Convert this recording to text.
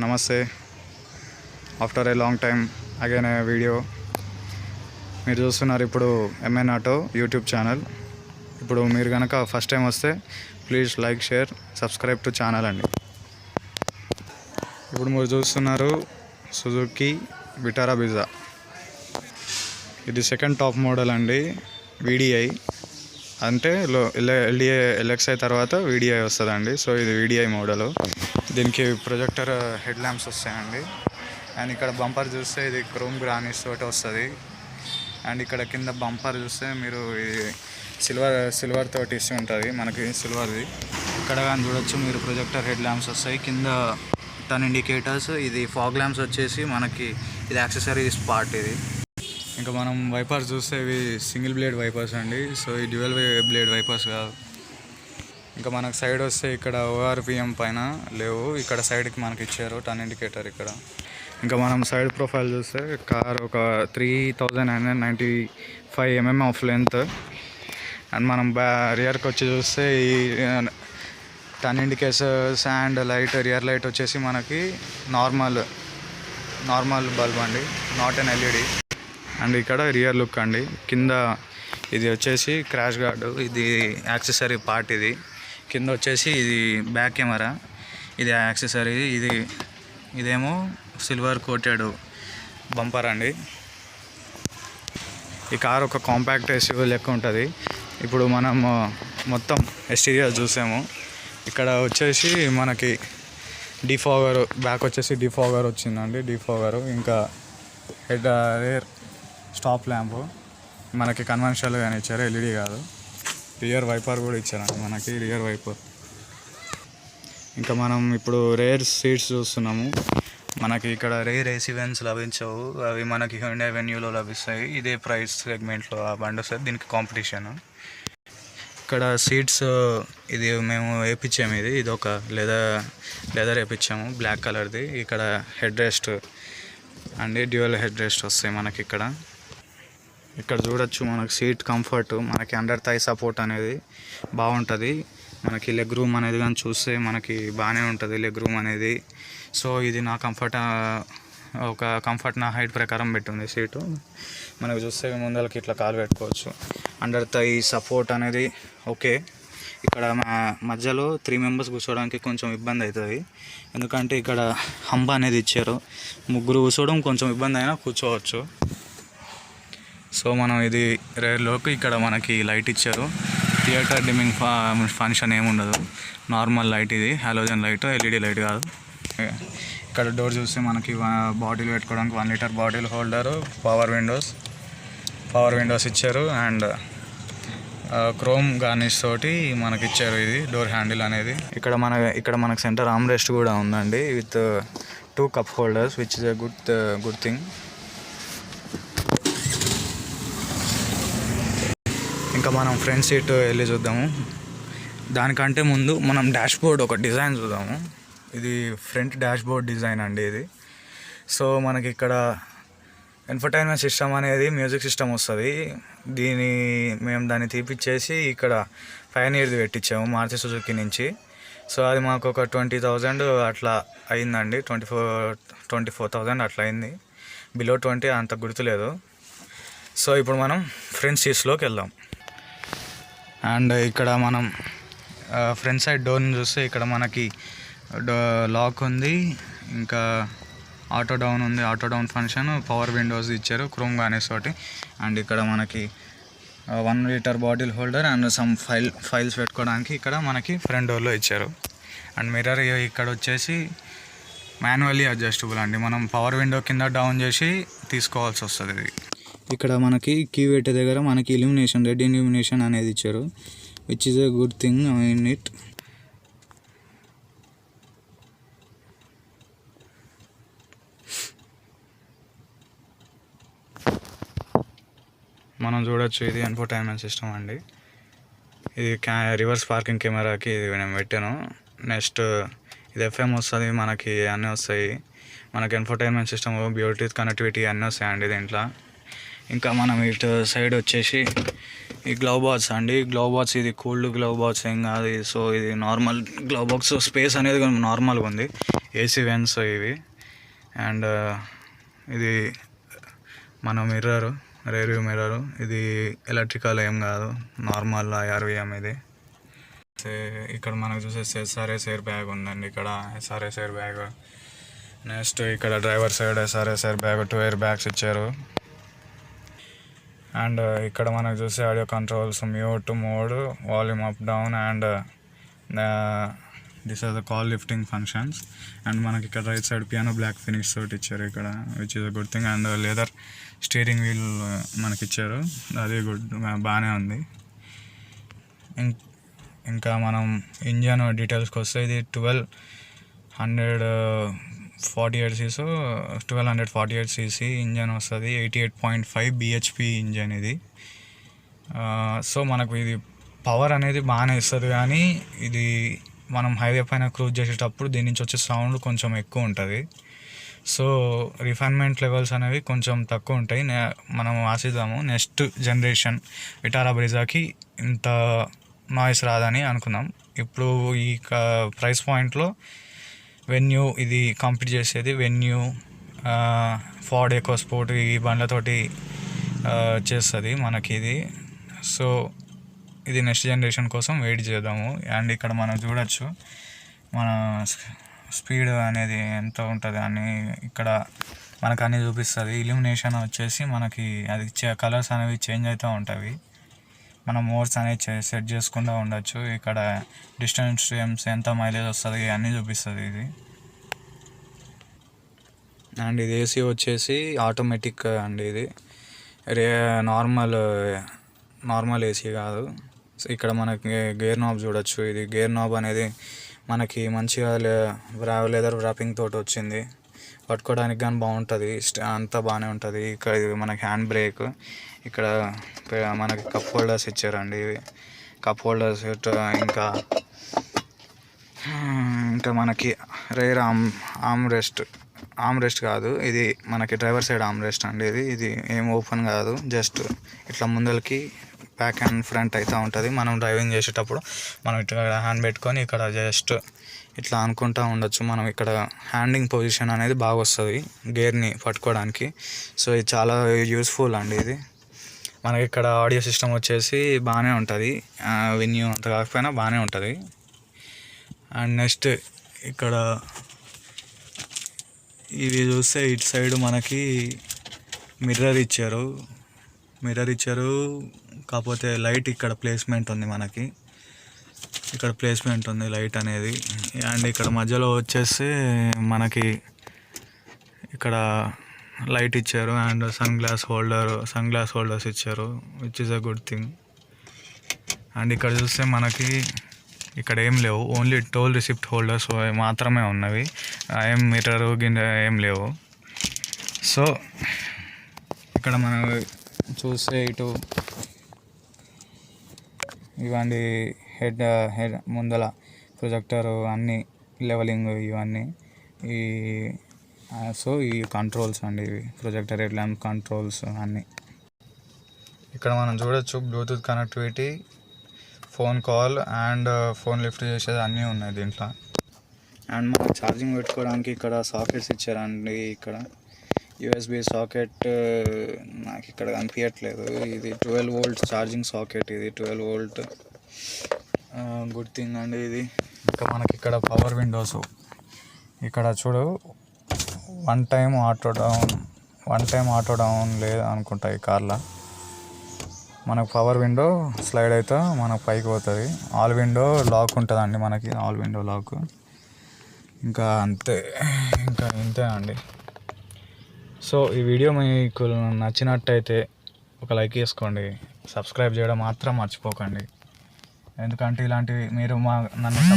నమస్తే. After a long time again A video. మీరు చూస్తున్నారు ఇప్పుడు ఎంఎన్ ఆటో యూట్యూబ్ ఛానల్. ఇప్పుడు మీరు కనుక ఫస్ట్ టైం వస్తే please like, share, subscribe to channel అండి. ఇప్పుడు మీరు చూస్తున్నారు సుజుకి విటారా బ్రిజా. ఇది సెకండ్ టాప్ మోడల్ అండి, వీడిఐ. అంటే ఎల్డిఐ ఎల్ఎక్స్ఐ తర్వాత వీడిఐ వస్తుందండి. సో ఇది వీడిఐ మోడలు. దీనికి ప్రొజెక్టర్ హెడ్ ల్యాంప్స్ వస్తాయండి. అండ్ ఇక్కడ బంపర్ చూస్తే ఇది క్రోమ్ గ్రానైట్స్ తోటి వస్తుంది. అండ్ ఇక్కడ కింద బంపర్ చూస్తే మీరు ఇది సిల్వర్ తోటి ఇస్తూ ఉంటుంది మనకి, సిల్వర్ది. ఇక్కడ కానీ చూడొచ్చు మీరు ప్రొజెక్టర్ హెడ్ ల్యాంప్స్ వస్తాయి. కింద టర్న్ ఇండికేటర్స్, ఇది ఫాగ్ ల్యాంప్స్ వచ్చేసి మనకి ఇది యాక్సెసరీస్ పార్ట్ ఇది. ఇంకా మనం వైపర్స్ చూస్తే ఇవి సింగిల్ బ్లేడ్ వైపర్స్ అండి. సో ఈ డ్యూయల్ బ్లేడ్ వైపర్స్ కాదు. ఇంకా మనకు సైడ్ వస్తే ఇక్కడ ఓఆర్పిఎం పైన లేవు, ఇక్కడ సైడ్కి మనకి ఇచ్చారు టర్న్ ఇండికేటర్ ఇక్కడ. ఇంకా మనం సైడ్ ప్రొఫైల్ చూస్తే కార్ ఒక 3995 mm ఆఫ్ లెంత్. అండ్ మనం రియర్కి వచ్చి చూస్తే ఈ turn indicators and light, rear light వచ్చేసి మనకి నార్మల్ బల్బ్ అండి, నాట్ ఎన్ ఎల్ఈడి. అండ్ ఇక్కడ రియర్ లుక్ అండి. కింద ఇది వచ్చేసి క్రాష్ గార్డు, ఇది యాక్సెసరీ పార్ట్. ఇది కింద వచ్చేసి ఇది బ్యాక్ కెమెరా, ఇది యాక్సెసరీ. ఇదేమో సిల్వర్ కోటెడ్ బంపర్ అండి. ఈ కార్ ఒక కాంపాక్ట్ ఎస్యూవీ లెక్క ఉంటుంది. ఇప్పుడు మనం మొత్తం ఎక్స్టీరియర్ చూసాము. ఇక్కడ వచ్చేసి మనకి డిఫాగర్, బ్యాక్ వచ్చేసి డిఫాగర్ వచ్చిందండి, డిఫాగర్. ఇంకా హెడ్ రేర్ స్టాప్ ల్యాంప్ మనకి కన్వెన్షనల్గానే ఇచ్చారు, ఎల్ఈడి కాదు. రియర్ వైపర్ కూడా ఇచ్చారండి మనకి, రియర్ వైపర్. ఇంకా మనం ఇప్పుడు రేర్ సీట్స్ చూస్తున్నాము. మనకి ఇక్కడ రేర్ ఏసీ వెన్స్ లభించవు, అవి మనకి హ్యుండాయ్ వెన్యూలో లభిస్తాయి. ఇదే ప్రైస్ సెగ్మెంట్లో ఆ బండి వస్తుంది, దీనికి కాంపిటీషన్. ఇక్కడ సీట్స్ ఇది మేము వేయించాము, ఇది ఒక లెదర్ వేయించాము బ్లాక్ కలర్ది. ఇక్కడ హెడ్ రెస్ట్ అండి, డ్యూయల్ హెడ్ రెస్ట్ వస్తాయి మనకి ఇక్కడ. ఇక్కడ చూడొచ్చు మనకి సీట్ కంఫర్ట్, మనకి అండర్ థై సపోర్ట్ అనేది బాగుంటుంది. మనకి లెగ్ రూమ్ అనేది కానీ చూస్తే మనకి బాగానే ఉంటుంది లెగ్ రూమ్ అనేది. సో ఇది నా కంఫర్ట్ నా హైట్ ప్రకారం పెట్టింది సీటు. మనకు చూస్తే ముందలకి ఇట్లా కాలు పెట్టుకోవచ్చు. అండర్ థై సపోర్ట్ అనేది ఓకే. ఇక్కడ మా మధ్యలో 3 మెంబర్స్ కూర్చోవడానికి కొంచెం ఇబ్బంది అవుతుంది, ఎందుకంటే ఇక్కడ హంబ అనేది ఇచ్చారు. ముగ్గురు కూర్చోవడం కొంచెం ఇబ్బంది అయినా కూర్చోవచ్చు. సో మనం ఇది రేర్లోకి ఇక్కడ మనకి లైట్ ఇచ్చారు. థియేటర్ డిమ్మింగ్ ఫంక్షన్ ఏముండదు, నార్మల్ లైట్. ఇది హాలోజన్ లైట్, ఎల్ఈడి లైట్ కాదు. ఇక్కడ డోర్ చూస్తే మనకి బాటిల్ పెట్టుకోవడానికి 1 litre bottle holder, power Windows ఇచ్చారు. అండ్ క్రోమ్ గార్నిష్ తోటి మనకి ఇచ్చారు ఇది డోర్ హ్యాండిల్ అనేది. ఇక్కడ మనకు సెంటర్ ఆర్మ్ రెస్ట్ కూడా ఉందండి, with 2 cup holders, which is a good thing. ఇంకా మనం ఫ్రంట్ సీట్ వెళ్ళి చూద్దాము. దానికంటే ముందు మనం డాష్ బోర్డ్ ఒక డిజైన్ చూద్దాము. ఇది ఫ్రంట్ డాష్ బోర్డ్ డిజైన్ అండి ఇది. సో మనకి ఇక్కడ ఎంటర్టైన్మెంట్ సిస్టమ్ అనేది మ్యూజిక్ సిస్టమ్ వస్తుంది. మేము దాన్ని తీపిచ్చేసి ఇక్కడ పయనీర్ది పెట్టించాము మారుతి సుజుకి నుంచి. సో అది మాకు ఒక 20,000 అట్లా అయిందండి, 24,000 అట్లా అయింది. బిలో 20 అంత గుర్తులేదు. సో ఇప్పుడు మనం ఫ్రంట్ సీట్స్లోకి వెళ్దాం. అండ్ ఇక్కడ మనం ఫ్రంట్ సైడ్ డోర్ని చూస్తే ఇక్కడ మనకి లాక్ ఉంది, ఇంకా ఆటో డౌన్ ఉంది, auto down function, power Windows ఇచ్చారు క్రోమ్ గార్నిష్ తోటి. అండ్ ఇక్కడ మనకి 1 litre bottle holder and some files పెట్టుకోవడానికి ఇక్కడ మనకి ఫ్రంట్ డోర్లో ఇచ్చారు. అండ్ మిర్రర్ ఇక్కడ వచ్చేసి మాన్యువల్లీ అడ్జస్టబుల్ అండి, మనం పవర్ విండో కింద డౌన్ చేసి తీసుకోవాల్సి వస్తుంది. ఇది ఇక్కడ మనకి కీ పెట్టే దగ్గర మనకి ఇల్యూమినేషన్, రెడ్ ఇల్యూమినేషన్ అనేది ఇచ్చారు, which is a good thing in it. మనం చూడొచ్చు ఇది ఎంటర్టైన్మెంట్ సిస్టమ్ అండి. ఇది రివర్స్ పార్కింగ్ కెమెరాకి ఇది నేను పెట్టాను. నెక్స్ట్ ఇది ఎఫ్ఎం వస్తుంది, మనకి అన్నీ వస్తాయి. మనకి ఎంటర్టైన్మెంట్ సిస్టమ్, బ్లూటూత్ కనెక్టివిటీ అన్నీ వస్తాయండి దీంట్లో. ఇంకా మనం ఇటు సైడ్ వచ్చేసి ఈ గ్లవ్ బాక్స్ అండి. గ్లవ్ బాక్స్ ఇది కూల్డ్ గ్లవ్ బాక్స్ ఏం కాదు. సో ఇది నార్మల్ గ్లవ్ బాక్స్. స్పేస్ అనేది నార్మల్గా ఉంది. ఏసీ వెన్స్ ఇవి. అండ్ ఇది మన మిర్రరు, రేర్ వ్యూ మిర్రరు. ఇది ఎలక్ట్రికల్ ఏం కాదు, నార్మల్ IRVM ఇది. ఇక్కడ మనకు చూసేసి SRS ఎయిర్ బ్యాగ్ ఉందండి. ఇక్కడ SRS ఎయిర్ బ్యాగ్. నెక్స్ట్ ఇక్కడ driver side SRS air bag, 2 air bags ఇచ్చారు. అండ్ ఇక్కడ మనకు చూసే audio controls, mute mode, volume up down, and this are the call lifting functions. And మనకి ఇక్కడ right side piano black finish తోటి ఇచ్చారు ఇక్కడ, which is a good thing. And leather steering wheel మనకి ఇచ్చారు, అది గుడ్, బాగానే ఉంది. ఇంకా మనం ఇంజన్ డీటెయిల్స్కి వస్తే ఇది 1248cc ఇంజన్ వస్తుంది. 88.5 bhp ఇంజన్ ఇది. సో మనకు ఇది పవర్ అనేది బాగానే ఇస్తుంది, కానీ ఇది మనం హైవే పైన క్రూజ్ చేసేటప్పుడు దీని నుంచి వచ్చే సౌండ్ కొంచెం ఎక్కువ ఉంటుంది. సో రిఫైన్మెంట్ లెవెల్స్ అనేవి కొంచెం తక్కువ ఉంటాయి. మనం ఆశిద్దాము నెక్స్ట్ జనరేషన్ విటారా బ్రిజాకి ఇంత నాయిస్ రాదని అనుకుందాం. ఇప్పుడు ఈ ప్రైస్ పాయింట్లో వెన్యూ ఇది కంప్లీట్ చేసేది. వెన్యూ, ఫోర్డ్ ఎకో స్పోర్ట్ ఈ బండ్లతోటి చేస్తుంది మనకి ఇది. సో ఇది నెక్స్ట్ జనరేషన్ కోసం వెయిట్ చేద్దాము. అండ్ ఇక్కడ మనం చూడొచ్చు మన స్పీడ్ అనేది ఎంత ఉంటుంది అని ఇక్కడ మనకు అన్నీ చూపిస్తుంది. ఇల్యూమినేషన్ వచ్చేసి మనకి అది కలర్స్ అనేవి చేంజ్ అవుతూ ఉంటాయి. మనం మోడ్స్ అనేది సెట్ చేసుకుంటూ ఉండొచ్చు. ఇక్కడ డిస్టెన్స్ ఎంత మైలేజ్ వస్తుంది అన్నీ చూపిస్తుంది ఇది. అండ్ ఇది ఏసీ వచ్చేసి ఆటోమేటిక్ అండి. ఇది నార్మల్ ఏసీ కాదు. ఇక్కడ మనకి గేర్ నాబ్ చూడొచ్చు. ఇది గేర్ నాబ్ అనేది మనకి మంచిగా లెదర్ ర్యాపింగ్ తోటి వచ్చింది. పట్టుకోవడానికి కానీ బాగుంటుంది, అంతా బాగానే ఉంటుంది. ఇక్కడ ఇది మనకి హ్యాండ్ బ్రేక్. ఇక్కడ మనకి కప్ హోల్డర్స్ ఇచ్చారండి. ఇవి కప్ హోల్డర్స్. ఇంకా మనకి రేర్ ఆర్మ్ రెస్ట్ కాదు, ఇది మనకి డ్రైవర్ సైడ్ ఆర్మ్ రెస్ట్ అండి. ఇది ఏం ఓపెన్ కాదు, జస్ట్ ఇట్లా ముందరికి బ్యాక్ అండ్ ఫ్రంట్ అవుతూ ఉంటుంది. మనం డ్రైవింగ్ చేసేటప్పుడు మనం ఇట్లా హ్యాండ్ పెట్టుకొని ఇక్కడ జస్ట్ ఇట్లా అనుకుంటూ ఉండొచ్చు. మనం ఇక్కడ హ్యాండింగ్ పొజిషన్ అనేది బాగా వస్తుంది గేర్ని పట్టుకోవడానికి. సో ఇది చాలా యూస్ఫుల్ అండి. ఇది మనకి ఇక్కడ ఆడియో సిస్టమ్ వచ్చేసి బాగానే ఉంటుంది. వెన్యూ అంత కాకపోయినా బాగానే ఉంటుంది. అండ్ నెక్స్ట్ ఇక్కడ ఇది చూస్తే ఇటు సైడ్ మనకి మిర్రర్ ఇచ్చారు. కాకపోతే లైట్ ఇక్కడ ప్లేస్మెంట్ ఉంది. మనకి ఇక్కడ ప్లేస్మెంట్ ఉంది లైట్ అనేది. అండ్ ఇక్కడ మధ్యలో వచ్చేసి మనకి ఇక్కడ లైట్ ఇచ్చారు. అండ్ సన్ గ్లాస్ హోల్డర్స్ ఇచ్చారు, which is a good thing. And ఇక్కడ చూస్తే మనకి ఇక్కడ ఏం లేవు, ఓన్లీ టోల్ రిసిప్ట్ హోల్డర్స్ మాత్రమే ఉన్నవి. ఏం మిర్రర్ గిన్నె ఏం లేవు. సో ఇక్కడ మనం చూస్తే ఇటు ఇవన్నీ హెడ్ ముందల ప్రొజెక్టర్ అన్నీ లెవెలింగ్ ఇవన్నీ సో ఈ కంట్రోల్స్ అండి, ఇవి ప్రొజెక్టర్ హెడ్ ల్యాంప్ కంట్రోల్స్ అన్నీ. ఇక్కడ మనం చూడొచ్చు Bluetooth connectivity, phone call and phone lift చేసేది అన్నీ ఉన్నాయి దీంట్లో. అండ్ మనం ఛార్జింగ్ పెట్టుకోవడానికి ఇక్కడ సాకెట్స్ ఇచ్చారండి. ఇక్కడ USB సాకెట్ నాకు ఇక్కడ కనిపించట్లేదు. ఇది 12 volt ఛార్జింగ్ సాకెట్. ఇది 12 volt, గుడ్ థింగ్ అండి ఇది. ఇంకా మనకి ఇక్కడ పవర్ విండోస్. ఇక్కడ చూడు, వన్ టైం ఆటో డౌన్ లేదు అనుకుంటా ఈ కార్లో. మనకు పవర్ విండో స్లైడ్ అయితే మనకు పైకి పోతుంది. ఆల్ విండో లాక్ ఉంటుందండి మనకి, ఆల్ విండో లాక్. ఇంకా ఇంతే అండి. సో ఈ వీడియో మీకు నచ్చినట్టయితే ఒక లైక్ చేసుకోండి, సబ్స్క్రైబ్ చేయడం మాత్రం మర్చిపోకండి. ఎందుకంటే ఇలాంటివి మీరు నన్ను